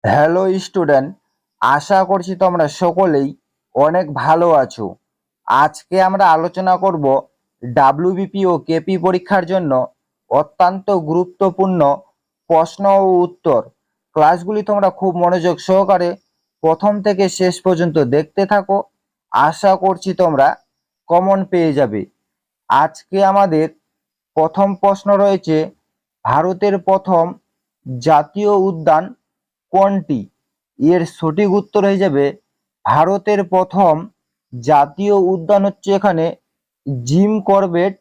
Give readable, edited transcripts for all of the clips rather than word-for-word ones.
Hello student, আশা করছি তোমরা সকলেই অনেক ভালো আছো। আজকে আমরা আলোচনা করব ডাব্লিউবিপি ও কেপি পরীক্ষার জন্য অত্যন্ত গুরুত্বপূর্ণ প্রশ্ন ও উত্তর। ক্লাসগুলি তোমরা খুব মনোযোগ সহকারে প্রথম থেকে শেষ পর্যন্ত দেখতে থাকো। আশা করছি তোমরা কমন পেয়ে যাবে। আজকে আমাদের প্রথম প্রশ্ন রয়েছে, ভারতের প্রথম জাতীয় উদ্যান কোনটি? এর সঠিক উত্তর হয়ে যাবে ভারতের প্রথম জাতীয় উদ্যান হচ্ছে এখানে জিম করবেট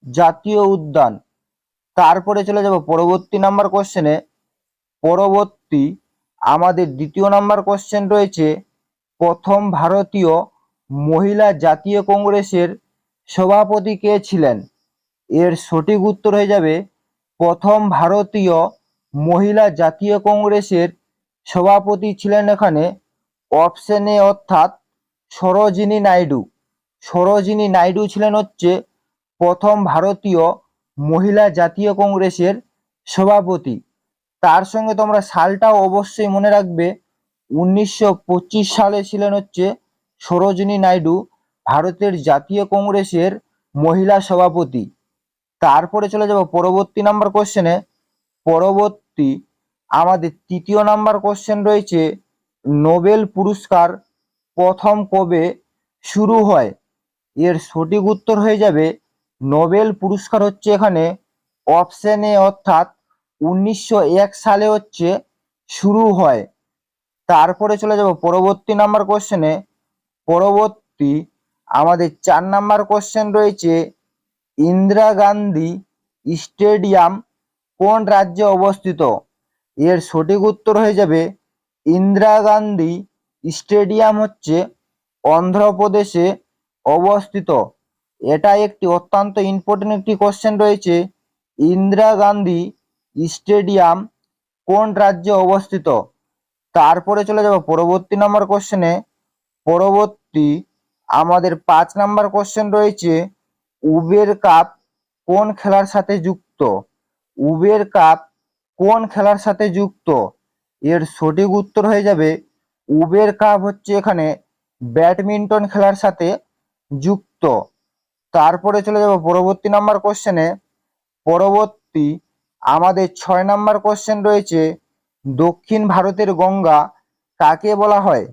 জাতীয় উদ্যান। তারপরে চলে যাব পরবর্তী নাম্বার কোশ্চেনে। পরবর্তী আমাদের দ্বিতীয় নাম্বার কোশ্চেন রয়েছে, প্রথম ভারতীয় মহিলা জাতীয় কংগ্রেসের সভাপতি কে ছিলেন? এর সঠিক উত্তর হয়ে যাবে প্রথম ভারতীয় মহিলা জাতীয় কংগ্রেসের সভাপতি ছিলেন এখানে অপশন এ অর্থাৎ সরোজিনী নাইডু। সরোজিনী নাইডু ছিলেন হচ্ছে প্রথম ভারতীয় মহিলা জাতীয় কংগ্রেসের সভাপতি। তার সঙ্গে তোমরা সালটাও অবশ্যই মনে রাখবে, 1925 সালে ছিলেন হচ্ছে সরোজিনী নাইডু ভারতের জাতীয় কংগ্রেসের মহিলা সভাপতি। তারপরে চলে যাব পরবর্তী নাম্বার কোশ্চেনে। পরবর্তী আমাদের তৃতীয় নাম্বার কোশ্চেন রয়েছে, নোবেল পুরস্কার প্রথম কবে শুরু হয়? এর সঠিক উত্তর হয়ে যাবে নোবেল পুরস্কার হচ্ছে এখানে অপশন এ অর্থাৎ 1901 সালে হচ্ছে শুরু হয়। তারপরে চলে যাব পরবর্তী নাম্বার কোশ্চেনে। পরবর্তী আমাদের 4 নাম্বার কোশ্চেন রয়েছে, ইন্দিরা গান্ধী স্টেডিয়াম কোন রাজ্যে অবস্থিত? এর সঠিক উত্তর হয়ে যাবে ইন্দিরা গান্ধী স্টেডিয়াম হচ্ছে অন্ধ্রপ্রদেশে অবস্থিত। এটা একটি অত্যন্ত ইম্পর্টেন্ট একটি কোশ্চেন রয়েছে, ইন্দিরা গান্ধী স্টেডিয়াম কোন রাজ্যে অবস্থিত? তারপরে চলে যাব পরবর্তী নাম্বার কোশ্চেনে। পরবর্তী আমাদের 5 নাম্বার কোশ্চেন রয়েছে, উবের কাপ কোন খেলার সাথে যুক্ত? উবের কাপ কোন খেলার সাথে যুক্ত? এর সঠিক উত্তর হয়ে যাবে উবের কাপ হচ্ছে এখানে ব্যাডমিন্টন খেলার সাথে যুক্ত। তারপরে চলে যাব পরবর্তী নাম্বার কোশ্চেনে। পরবর্তী আমাদের 6 নাম্বার কোশ্চেন রয়েছে, দক্ষিণ ভারতের গঙ্গা কাকে বলা হয়?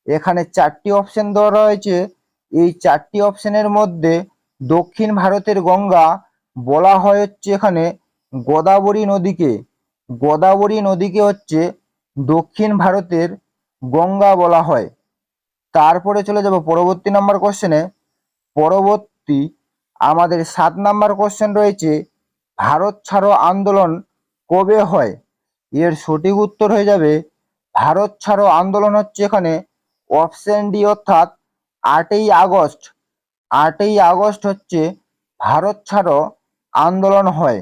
এখানে 4টি অপশন দেওয়া রয়েছে। এই 4টি অপশনের মধ্যে দক্ষিণ ভারতের গঙ্গা বলা হয় হচ্ছে এখানে গোদাবরী নদীকে। গোদাবরী নদীকে হচ্ছে দক্ষিণ ভারতের গঙ্গা বলা হয়। তারপরে চলে যাব পরবর্তী নাম্বার কোশ্চেনে। পরবর্তী আমাদের 7 নাম্বার কোশ্চেন রয়েছে, ভারত ছাড়ো আন্দোলন কবে হয়? এর সঠিক উত্তর হয়ে যাবে ভারত ছাড়ো আন্দোলন হচ্ছে এখানে অপশন ডি অর্থাৎ 8ই আগস্ট। 8ই আগস্ট হচ্ছে ভারত ছাড়ো আন্দোলন হয়।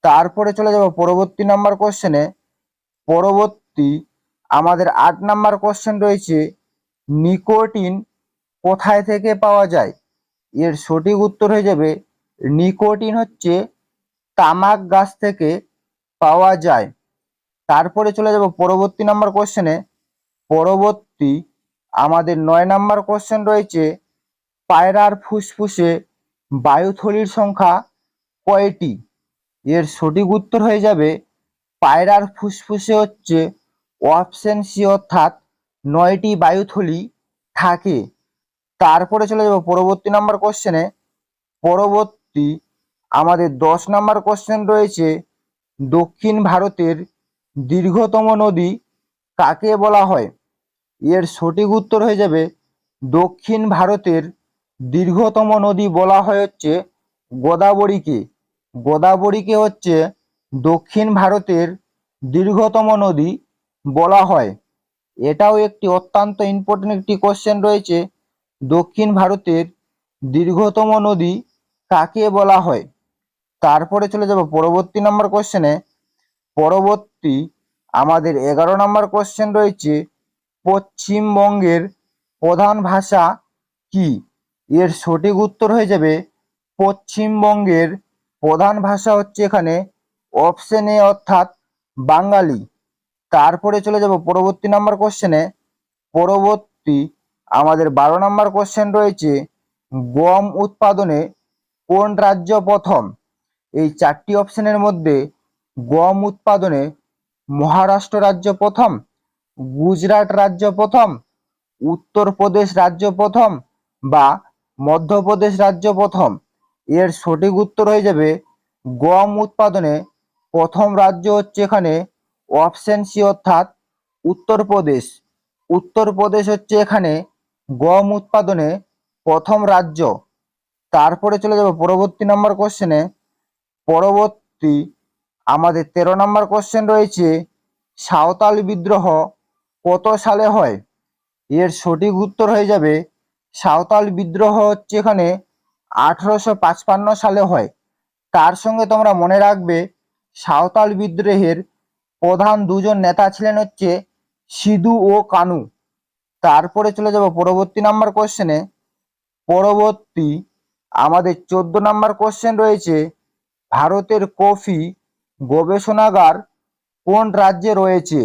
তারপরে চলে যাব পরবর্তী নাম্বার কোশ্চেনে। পরবর্তী আমাদের 8 নাম্বার কোশ্চেন রয়েছে, নিকোটিন কোথায় থেকে পাওয়া যায়? এর সঠিক উত্তর হয়ে যাবে নিকোটিন হচ্ছে তামাক গাছ থেকে পাওয়া যায়। তারপরে চলে যাব পরবর্তী নাম্বার কোশ্চেনে। পরবর্তী আমাদের 9 নাম্বার কোশ্চেন রয়েছে, পায়রার ফুসফুসে বায়ুথলির সংখ্যা কয়টি? এর সঠিক উত্তর হয়ে যাবে পায়রার ফুসফুসে হচ্ছে অপশন সি অর্থাৎ 9টি বায়ুথলি থাকে। তারপরে চলে যাব পরবর্তী নাম্বার কোশ্চেনে। পরবর্তী আমাদের 10 নাম্বার কোশ্চেন রয়েছে, দক্ষিণ ভারতের দীর্ঘতম নদী কাকে বলা হয়? এর সঠিক উত্তর হয়ে যাবে দক্ষিণ ভারতের দীর্ঘতম নদী বলা হয় হচ্ছে গোদাবরীকে। গোদাবরীকে হচ্ছে দক্ষিণ ভারতের দীর্ঘতম নদী বলা হয়। এটাও একটি অত্যন্ত ইম্পর্টেন্ট একটি কোশ্চেন রয়েছে, দক্ষিণ ভারতের দীর্ঘতম নদী কাকে বলা হয়? তারপরে চলে যাব পরবর্তী নাম্বার কোশ্চেনে। পরবর্তী আমাদের 11 নাম্বার কোশ্চেন রয়েছে, পশ্চিমবঙ্গের প্রধান ভাষা কি? এর সঠিক উত্তর হয়ে যাবে পশ্চিমবঙ্গের প্রধান ভাষা হচ্ছে এখানে অপশন এ অর্থাৎ বাঙালি। তারপরে চলে যাব পরবর্তী নাম্বার কোশ্চেনে। পরবর্তী আমাদের 12 নাম্বার কোশ্চেন রয়েছে, গম উৎপাদনে কোন রাজ্য প্রথম? এই 4টি অপশনের মধ্যে গম উৎপাদনে মহারাষ্ট্র রাজ্য প্রথম, গুজরাট রাজ্য প্রথম, উত্তরপ্রদেশ রাজ্য প্রথম বা মধ্যপ্রদেশ রাজ্য প্রথম? এর সঠিক উত্তর হয়ে যাবে গম উৎপাদনে প্রথম রাজ্য হচ্ছে এখানে অপশন সি অর্থাৎ উত্তরপ্রদেশ। উত্তরপ্রদেশ হচ্ছে এখানে গম উৎপাদনে প্রথম রাজ্য। তারপরে চলে যাব পরবর্তী নাম্বার কোশ্চেনে। পরবর্তী আমাদের 13 নাম্বার কোশ্চেন রয়েছে, সাঁওতাল বিদ্রোহ কত সালে হয়? এর সঠিক উত্তর হয়ে যাবে সাঁওতাল বিদ্রোহ হচ্ছে এখানে 1855 সালে হয়। তার সঙ্গে তোমরা মনে রাখবে সাঁওতাল বিদ্রোহের প্রধান দুজন নেতা ছিলেন হচ্ছে সিধু ও কানু। তারপরে চলে যাব পরবর্তী নাম্বার কোশ্চেনে। পরবর্তী আমাদের 14 নাম্বার কোশ্চেন রয়েছে, ভারতের কফি গবেষণাগার কোন রাজ্যে রয়েছে?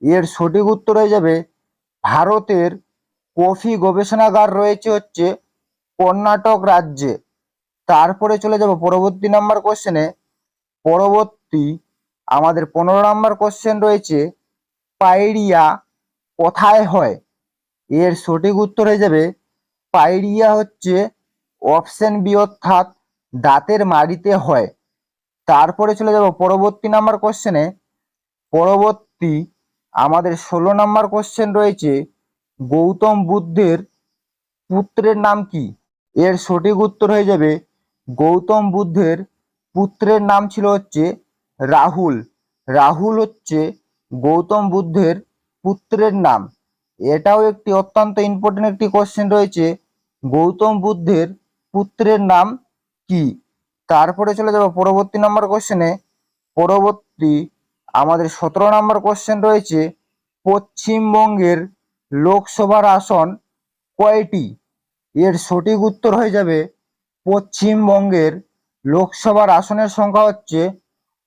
এর সঠিক উত্তর হয়ে যাবে ভারতের কফি গবেষণাগার রয়েছে হচ্ছে কর্ণাটক রাজ্যে। তারপরে চলে যাব পরবর্তী নাম্বার কোশ্চেনে। পরবর্তী আমাদের 15 নাম্বার কোশ্চেন রয়েছে, পাইরিয়া কোথায় হয়? এর সঠিক উত্তর হয়ে যাবে পাইরিয়া হচ্ছে অপশন বি অর্থাৎ দাঁতের মাড়িতে হয়। তারপরে চলে যাব পরবর্তী নাম্বার কোশ্চেনে। পরবর্তী আমাদের 16 নাম্বার কোশ্চেন রয়েছে, গৌতম বুদ্ধের পুত্রের নাম কি? এর সঠিক উত্তর হয়ে যাবে গৌতম বুদ্ধের পুত্রের নাম ছিল হচ্ছে রাহুল। রাহুল হচ্ছে গৌতম বুদ্ধের পুত্রের নাম। এটাও একটি অত্যন্ত ইম্পর্টেন্ট একটি কোশ্চেন রয়েছে, গৌতম বুদ্ধের পুত্রের নাম কি? তারপরে চলে যাব পরবর্তী নাম্বার কোশ্চেনে। পরবর্তী আমাদের 17 নাম্বার কোশ্চেন রয়েছে, পশ্চিমবঙ্গের লোকসভার আসন কয়টি? এর সঠিক উত্তর হয়ে যাবে পশ্চিমবঙ্গের লোকসভার আসনের সংখ্যা হচ্ছে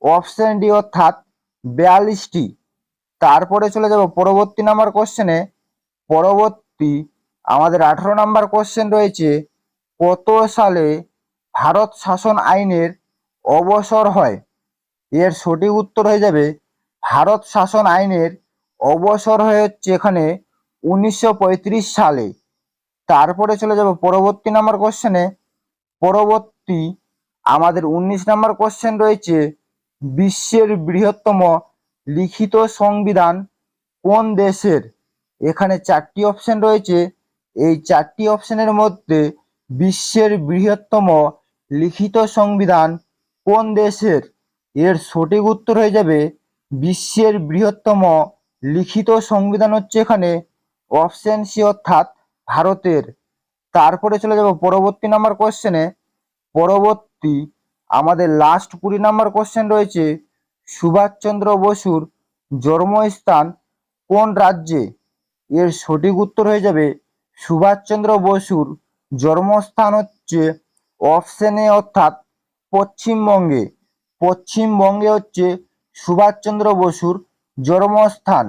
অপশন ডি অর্থাৎ 42টি। তারপরে চলে যাব পরবর্তী নাম্বার কোশ্চেনে। পরবর্তী আমাদের 18 নাম্বার কোশ্চেন রয়েছে, কত সালে ভারত শাসন আইনের অবসর হয়? এর সঠিক উত্তর হয়ে যাবে ভারত শাসন আইনের অবসর হয়ে হচ্ছে এখানে 1935 সালে। তারপরে চলে যাব পরবর্তী নাম্বার কোশ্চেনে। পরবর্তী আমাদের 19 নাম্বার কোশ্চেন রয়েছে, বিশ্বের বৃহত্তম লিখিত সংবিধান কোন দেশের? এখানে 4টি অপশন রয়েছে। এই 4টি অপশনের মধ্যে বিশ্বের বৃহত্তম লিখিত সংবিধান কোন দেশের? এর সঠিক উত্তর হয়ে যাবে বিশ্বের বৃহত্তম লিখিত সংবিধান হচ্ছে এখানে অপশন সি অর্থাৎ ভারতের। তারপরে চলে যাব পরবর্তী নাম্বার কোশ্চেনে। পরবর্তী আমাদের লাস্ট 20 নাম্বার কোশ্চেন রয়েছে, সুভাষচন্দ্র বসুর জন্মস্থান কোন রাজ্যে? এর সঠিক উত্তর হয়ে যাবে সুভাষচন্দ্র বসুর জন্মস্থান হচ্ছে অপশন এ অর্থাৎ পশ্চিমবঙ্গে। পশ্চিমবঙ্গে হচ্ছে সুভাষচন্দ্র বসুর জন্মস্থান।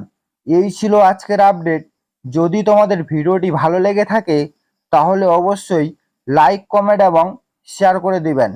এই ছিল আজকের আপডেট। যদি তোমাদের ভিডিওটি ভালো লেগে থাকে তাহলে অবশ্যই লাইক, কমেন্ট এবং শেয়ার করে দিবেন।